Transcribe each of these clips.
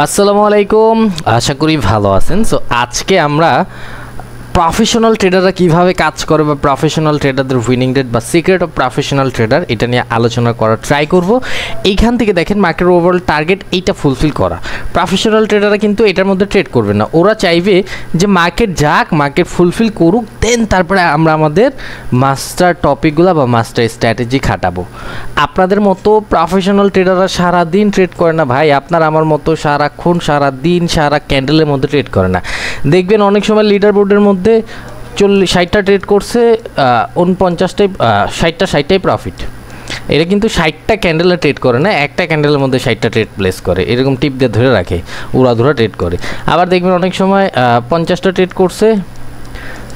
আসসালামু আলাইকুম, আশা করি ভালো আছেন। সো আজকে আমরা প্রফেশনাল ট্রেডাররা কিভাবে কাজ করে বা প্রফেশনাল ট্রেডারদের উইনিং রেট বা সিক্রেট অফ প্রফেশনাল ট্রেডার এটা নিয়ে আলোচনা করার ট্রাই করব। এইখান থেকে দেখেন মার্কেট ওভারঅল টার্গেট এইটা ফুলফিল করা। প্রফেশনাল ট্রেডাররা কিন্তু এটার মধ্যে ট্রেড করবে না, ওরা চাইবে যে মার্কেট যাক, মার্কেট ফুলফিল করুক, দেন তারপরে আমরা আমাদের মাস্টার টপিকগুলো বা মাস্টার স্ট্র্যাটেজি খাটাবো। আপনাদের মতো প্রফেশনাল ট্রেডাররা সারাদিন ট্রেড করে না ভাই, আপনার আমার মতো সারাক্ষণ সারাদিন সারা ক্যান্ডেলের মধ্যে ট্রেড করে না। দেখবেন অনেক সময় লিডার বোর্ডের মধ্যে 60টা ট্রেড করছে, 49টাই 60টাই প্রফিট। এটা কিন্তু 60টা ক্যান্ডেলে ট্রেড করে না, একটা ক্যান্ডেলের মধ্যে 60টা ট্রেড প্লেস করে, এরকম টিপ দিয়ে ধরে রাখে, উড়াধুরা ট্রেড করে। আবার দেখবেন অনেক সময় 50টা ট্রেড করছে,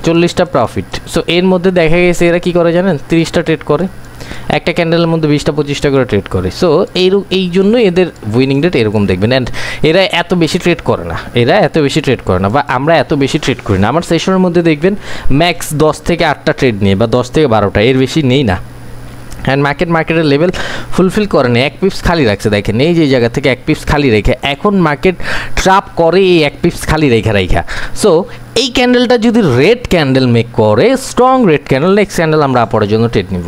40টা প্রফিট। সো এর মধ্যে দেখা গেছে এরা কী করে জানেন, 30টা ট্রেড করে, একটা ক্যান্ডেলের মধ্যে 20টা-25টা করে ট্রেড করে। সো এই জন্য এদের উইনিং রেট এরকম দেখবেন। অ্যান্ড এরা এত বেশি ট্রেড করে না, বা আমরা এত বেশি ট্রেড করি না। আমার সেশনের মধ্যে দেখবেন ম্যাক্স 10 থেকে 8টা ট্রেড নিয়ে বা 10 থেকে 12টা, এর বেশি নেই না। অ্যান্ড মার্কেটের লেভেল ফুলফিল করে না, এক পিপস খালি রাখছে। দেখেন এই যে জায়গা থেকে এক পিপস খালি রেখে এখন মার্কেট ট্রাপ করে এই এক পিপস খালি রেখা। সো এই ক্যান্ডেলটা যদি রেড ক্যান্ডেল মেক করে, strong red candle, next candle আমরা আপরের জন্য ট্রেড নিব।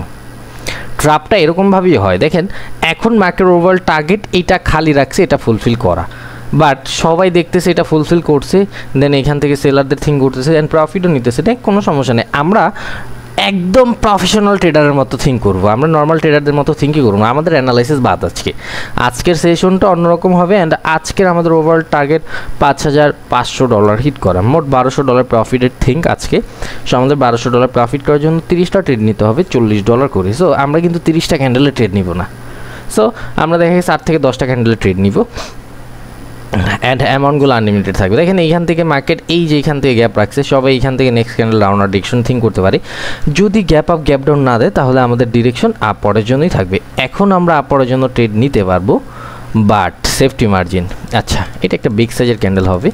ট্রাপটা এরকমভাবেই হয়। দেখেন এখন মার্কেট ওভারঅল টার্গেট এইটা খালি রাখছে, এটা ফুলফিল করা, বাট সবাই দেখতেছে এটা ফুলফিল করছে, দেন এখান থেকে সেলারদের থিঙ্ক করতেছে অ্যান্ড প্রফিটও নিতেছে। দেখ কোনো সমস্যা নেই, আমরা একদম প্রফেশনাল ট্রেডারের মতো থিঙ্ক করবো, আমরা নর্মাল ট্রেডারদের মতো থিঙ্কই করবো। আমাদের অ্যানালাইসিস বাদ আজকের সেশনটা অন্যরকম হবে। অ্যান্ড আজকের আমাদের ওভারঅল টার্গেট $5,500 হিট করা, মোট $1,200 প্রফিটের থিঙ্ক আজকে। সো আমাদের $1,200 প্রফিট করার জন্য 30টা ট্রেড নিতে হবে, $40 করে। সো আমরা কিন্তু 30টা ক্যান্ডেলে ট্রেড নিব না। সো আমরা দেখা গেছে 8 থেকে 10টা ক্যান্ডেলে ট্রেড নিব, অ্যান্ড অ্যামাউন্টগুলো আনলিমিটেড থাকবে। দেখেন এইখান থেকে মার্কেট এই যে এইখান থেকে গ্যাপ রাখছে, সবাই এইখান থেকে নেক্সট ক্যান্ডেল ডাউন আর ডিরেকশন থিঙ্ক করতে পারি। যদি গ্যাপ আপ গ্যাপ ডাউন না দেয় তাহলে আমাদের ডিরেকশন আপরের জন্যই থাকবে। এখন আমরা আপরের জন্য ট্রেড নিতে পারবো, বাট সেফটি মার্জিন। আচ্ছা, এটা একটা বিগ সাইজের ক্যান্ডেল হবে,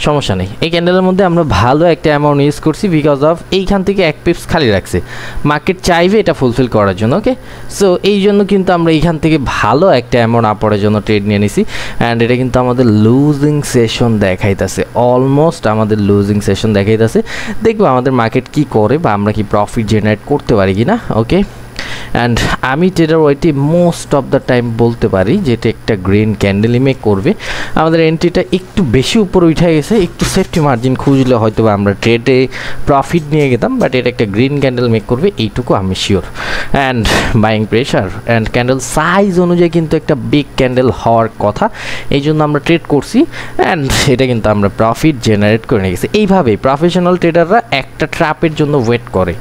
সমস্যা নেই। এই ক্যান্ডেলের মধ্যে আমরা ভালো একটা অ্যামাউন্ট ইউজ করছি বিকজ অফ এইখান থেকে এক পিপস খালি রাখছে, মার্কেট চাইবে এটা ফুলফিল করার জন্য। ওকে, সো এই জন্য কিন্তু আমরা এইখান থেকে ভালো একটা অ্যামাউন্ট আপরের জন্য ট্রেড নিয়ে নিছি। অ্যান্ড এটা কিন্তু আমাদের লুজিং সেশন দেখাইতেছে, অলমোস্ট আমাদের লুজিং সেশন দেখাইতেছে। দেখবো আমাদের মার্কেট কি করে বা আমরা কি প্রফিট জেনারেট করতে পারি কি না। ওকে, অ্যান্ড আমি ট্রেডার ওয়াইটি মোস্ট অফ দ্য টাইম বলতে পারি যে এটা একটা গ্রিন ক্যান্ডেল মেক করবে। আমাদের এন্ট্রিটা একটু বেশি উপরে উঠে গেছে, একটু সেফটি মার্জিন খুঁজলে হয়তো আমরা ট্রেডে প্রফিট নিয়ে গেতাম, বাট এটা একটা গ্রিন ক্যান্ডেল মেক করবে এইটুকু আমি sure. And buying pressure and candle size অনুযায়ী কিন্তু একটা বিগ ক্যান্ডেল হওয়ার কথা, এই জন্য আমরা ট্রেড করছি। অ্যান্ড এটা কিন্তু আমরা প্রফিট জেনারেট করে নিয়ে গেছি। এইভাবেই প্রফেশনাল ট্রেডাররা একটা ট্র্যাপের জন্য ওয়েট করে,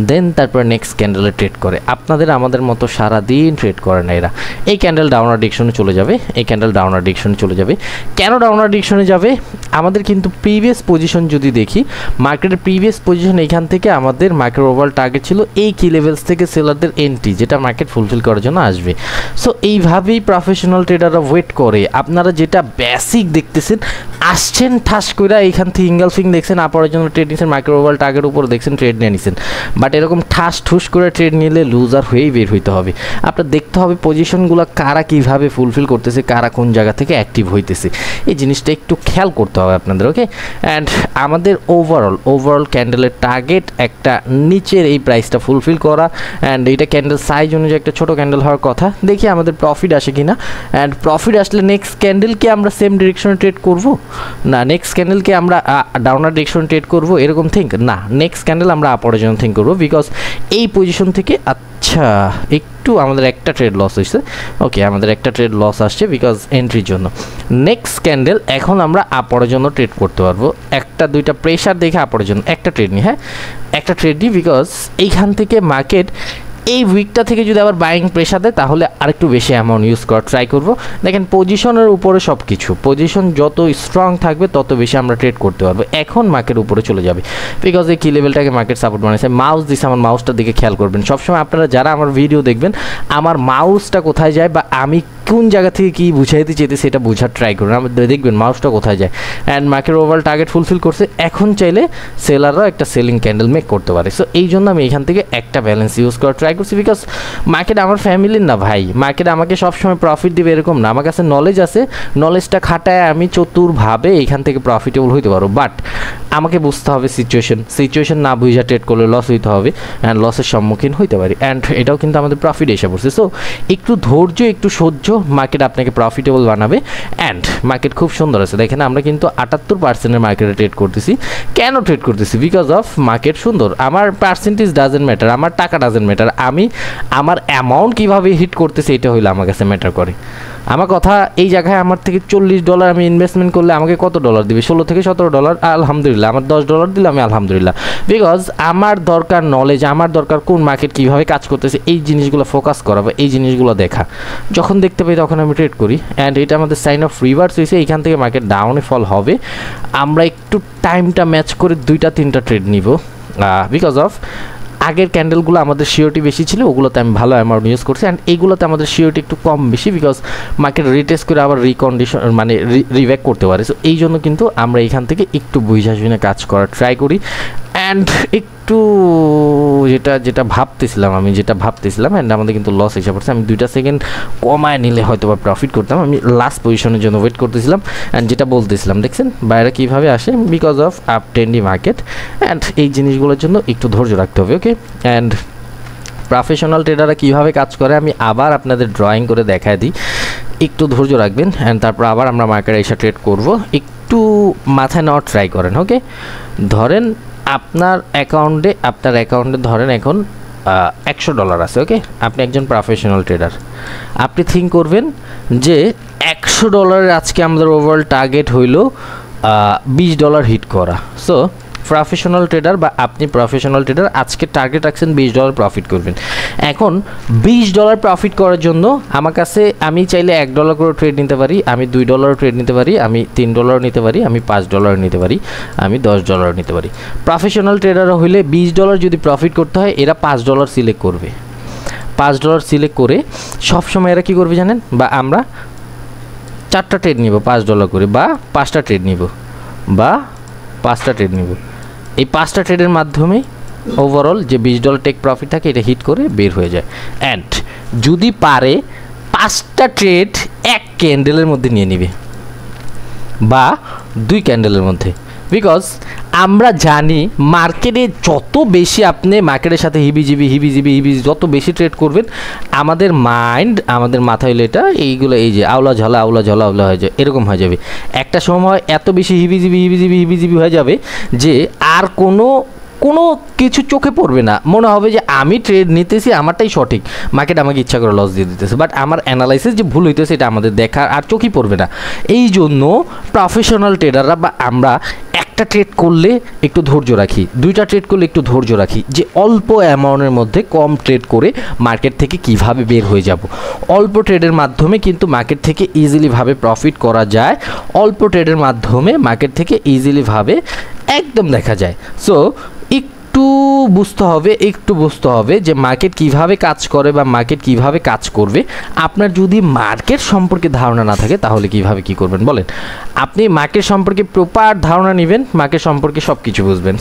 দেন তারপর নেক্সট ক্যান্ডেলে ট্রেড করে। আপনাদের আমাদের মতো সারাদিন ট্রেড করে না এরা। এই ক্যান্ডেল ডাউনার ডিরেকশনে চলে যাবে, কেন ডাউনার ডিরেকশনে যাবে? আমাদের কিন্তু প্রিভিয়াস পজিশন যদি দেখি, মার্কেটের প্রিভিয়াস পজিশন এইখান থেকে আমাদের মার্কেট ওভারঅল টার্গেট ছিল এই কি লেভেলস থেকে সেলারদের এন্ট্রি, যেটা মার্কেট ফুলফিল করার জন্য আসবে। সো এইভাবেই প্রফেশনাল ট্রেডাররা ওয়েট করে। আপনারা যেটা বেসিক দেখতেছেন, আসছেন ঠাস করে এইখান থেকে ইঙ্গালফিং দেখছেন, আপরের জন্য ট্রেড নিচ্ছেন, মার্কেট ওভারঅল টার্গেট উপর দেখছেন ট্রেড নিয়ে নিচ্ছেন, বাট এরকম ঠাস ঠুস করে ট্রেড নিলে লুজার হয়েই বের হইতে হবে। আপনার দেখতে হবে পজিশনগুলো কারা কীভাবে ফুলফিল করতেছে, কারা কোন জায়গা থেকে অ্যাক্টিভ হইতেছে, এই জিনিসটা একটু খেয়াল করতে হবে আপনাদের। ওকে, অ্যান্ড আমাদের ওভারঅল ক্যান্ডেলের টার্গেট একটা নিচের এই প্রাইসটা ফুলফিল করা, অ্যান্ড এইটা ক্যান্ডেল সাইজ অনুযায়ী একটা ছোটো ক্যান্ডেল হওয়ার কথা। দেখি আমাদের প্রফিট আসে কি না, অ্যান্ড প্রফিট আসলে নেক্সট ক্যান্ডেলকে আমরা সেম ডিরেকশনে ট্রেড করব না, নেক্সট ক্যান্ডেলকে আমরা ডাউনার ডিরেকশনে ট্রেড করব এরকম থিঙ্ক না, নেক্সট ক্যান্ডেল আমরা আপরের জন্য থিঙ্ক করবো। বিকজ এই পজিশন থেকে আচ্ছা একটু আমাদের একটা ট্রেড লস হয়েছে। ওকে, আমাদের একটা ট্রেড লস আসছে বিকজ এন্ট্রির জন্য। নেক্সট ক্যান্ডেল এখন আমরা আপরের জন্য ট্রেড করতে পারবো, একটা দুইটা প্রেশার দেখে আপরের জন্য একটা ট্রেড নিই। হ্যাঁ, একটা ট্রেড নিই বিকজ এইখান থেকে মার্কেট এই উইকটা থেকে যদি আবার বাইং প্রেশার দেয় তাহলে আরেকটু বেশি অ্যামাউন্ট ইউজ করার ট্রাই করব। দেখেন পজিশনের উপরে সব কিছু, পজিশন যত স্ট্রং থাকবে তত বেশি আমরা ট্রেড করতে পারবো। এখন মার্কেট উপরে চলে যাবে বিকজ এই কি লেভেলটাকে মার্কেট সাপোর্ট বানিয়েছে। মাউস দিচ্ছে, আমার মাউসটার দিকে খেয়াল করবেন সবসময়। আপনারা যারা আমার ভিডিও দেখবেন, আমার মাউসটা কোথায় যায় বা আমি কোন জায়গা থেকে কী বুঝাইতে চেয়েছে সেটা বোঝার ট্রাই করুন, দেখবেন মাউসটা কোথায় যায়। And market overall target fulfil করছে, এখন চাইলে সেলাররাও একটা সেলিং ক্যান্ডেল মেক করতে পারে। সো এই জন্য আমি এখান থেকে একটা ব্যালেন্স ইউজ করার ট্রাই করছি, বিকজ মার্কেট আমার ফ্যামিলির না ভাই, মার্কেট আমাকে সবসময় প্রফিট দিবে এরকম না। আমার কাছে নলেজ আছে, নলেজটা খাটায় আমি চতুরভাবে এখান থেকে প্রফিটেবল হইতে পারবো। বাট আমাকে বুঝতে হবে সিচুয়েশন না বুঝা ট্রেড করলে লস হইতে হবে, অ্যান্ড লসের সম্মুখীন হইতে পারি। অ্যান্ড এটাও কিন্তু আমাদের প্রফিট এসে পড়ছে। সো একটু ধৈর্য, একটু সহ্য, মার্কেট আপনাকে প্রফিটেবল বানাবে। অ্যান্ড মার্কেট খুব সুন্দর আছে, দেখেন আমরা কিন্তু 78% মার্কেটে ট্রেড করতেছি। কেন ট্রেড করতেছি? বিকজ অফ মার্কেট সুন্দর। আমার পার্সেন্টেজ ডাজেন্ট ম্যাটার, আমার টাকা ডাজেন্ট ম্যাটার, আমি আমার অ্যামাউন্ট কীভাবে হিট করতেছি এটা হইলে আমার কাছে ম্যাটার করে। আমার কথা, এই জায়গায় আমার থেকে $40 আমি ইনভেস্টমেন্ট করলে আমাকে কত ডলার দিবে? $16 থেকে $17। আলহামদুলিল্লাহ, আমার $10 দিলে আমি আলহামদুলিল্লাহ, বিকজ আমার দরকার নলেজ, আমার দরকার কোন মার্কেট কীভাবে কাজ করতেছে এই জিনিসগুলো ফোকাস করা বা এই জিনিসগুলো দেখা। যখন দেখতে পাই তখন আমি ট্রেড করি। অ্যান্ড এটা আমাদের সাইন অফ রিভার্স হয়েছে, এইখান থেকে মার্কেট ডাউনে ফল হবে। আমরা একটু টাইমটা ম্যাচ করে 2-3টা ট্রেড নিব, বিকজ অফ আগের ক্যান্ডেলগুলো আমাদের সিওরিটি বেশি ছিল, ওগুলোতে আমি ভালো অ্যামাউন্ট ইউজ করছি। অ্যান্ড এইগুলোতে আমাদের সিওরিটি একটু কম বেশি, বিকজ মার্কেট রিটেস্ট করে আবার রিকন্ডিশন মানে রিব্যাক করতে পারে। সো এই জন্য কিন্তু আমরা এখান থেকে একটু বুঝা শুনে কাজ করার ট্রাই করি। অ্যান্ড একটু যেটা ভাবতেছিলাম অ্যান্ড আমাদের কিন্তু লস এসে পড়ছে। আমি 2টা সেকেন্ড কমায় নিলে হয়তো বা প্রফিট করতাম। আমি লাস্ট পজিশনের জন্য ওয়েট করতেছিলাম। অ্যান্ড যেটা বলতেছিলাম, দেখছেন বাইরে কীভাবে আসে, because of up trendy market. And এই জিনিসগুলোর জন্য একটু ধৈর্য রাখতে হবে। ওকে, অ্যান্ড প্রফেশনাল ট্রেডাররা কীভাবে কাজ করে আমি আবার আপনাদের ড্রয়িং করে দেখায় দিই, একটু ধৈর্য রাখবেন। অ্যান্ড তারপর আবার আমরা মার্কেটে এসে ট্রেড করব, একটু মাথায় নেওয়ার ট্রাই করেন। ওকে, ধরেন আপনার অ্যাকাউন্টে ধরেন এখন $100 আছে। ওকে, আপনি একজন প্রফেশনাল ট্রেডার, আপনি থিঙ্ক করবেন যে $100 আজকে আমাদের ওভারঅল টার্গেট হইল $20 হিট করা। সো প্রফেশনাল ট্রেডার বা আপনি প্রফেশনাল ট্রেডার আজকে টার্গেট রাখছেন $20 প্রফিট করবেন। এখন $20 প্রফিট করার জন্য আমার কাছে, আমি চাইলে $1 করে ট্রেড নিতে পারি, আমি $2 ট্রেড নিতে পারি, আমি $3 নিতে পারি, আমি $5 নিতে পারি, আমি $10 নিতে পারি। প্রফেশনাল ট্রেডার হইলে $20 যদি প্রফিট করতে হয় এরা $5 সিলেক্ট করবে। $5 সিলেক্ট করে সবসময় এরা কী করবে জানেন? বা আমরা 4টা ট্রেড নিব $5 করে, বা 5টা ট্রেড নিব, বা 5টা ট্রেড নিব। এই 5টা ট্রেডের মাধ্যমে ওভারঅল যে $20 টেক প্রফিট থাকে এটা হিট করে বের হয়ে যায়। অ্যান্ড যদি পারে 5টা ট্রেড এক ক্যান্ডেলের মধ্যে নিয়ে নিবে বা 2 ক্যান্ডেলের মধ্যে, বিকজ আমরা জানি মার্কেটে যত বেশি আপনি মার্কেটের সাথে হিবিজিবি যত বেশি ট্রেড করবেন, আমাদের মাথায় হইলে এটা এইগুলো এই যে আওলা ঝালা হয়ে যায়, এরকম হয়ে যাবে। একটা সময় এত বেশি হিবিজিবি হয়ে যাবে যে আর কোনো কিছু চোখে পড়বে না, মনে হবে যে আমি ট্রেড নিতেছি, আমারটাই সঠিক, মার্কেট আমাকে ইচ্ছা করে লস দিয়ে দিতেছে, বাট আমার অ্যানালাইসিস যে ভুল হইতেছে এটা আমাদের দেখার আর চোখই পড়বে না। এই জন্য প্রফেশনাল ট্রেডাররা বা আমরা একটা ট্রেড করলে একটু ধৈর্য রাখি, 2টা ট্রেড করলে একটু ধৈর্য রাখি, যে অল্প অ্যামাউন্টের মধ্যে কম ট্রেড করে মার্কেট থেকে কিভাবে বের হয়ে যাব। অল্প ট্রেডের মাধ্যমে কিন্তু মার্কেট থেকে ইজিলিভাবে প্রফিট করা যায়, অল্প ট্রেডের মাধ্যমে মার্কেট থেকে ইজিলিভাবে একদম দেখা যায়। সো একটু বুঝতে হবে যে মার্কেট কিভাবে কাজ করে বা মার্কেট কিভাবে কাজ করবে। আপনার যদি মার্কেট সম্পর্কে ধারণা না থাকে তাহলে কিভাবে কি করবেন বলেন? আপনি মার্কেট সম্পর্কে প্রপার ধারণা নেবেন, মার্কেট সম্পর্কে সব কিছু বুঝবেন।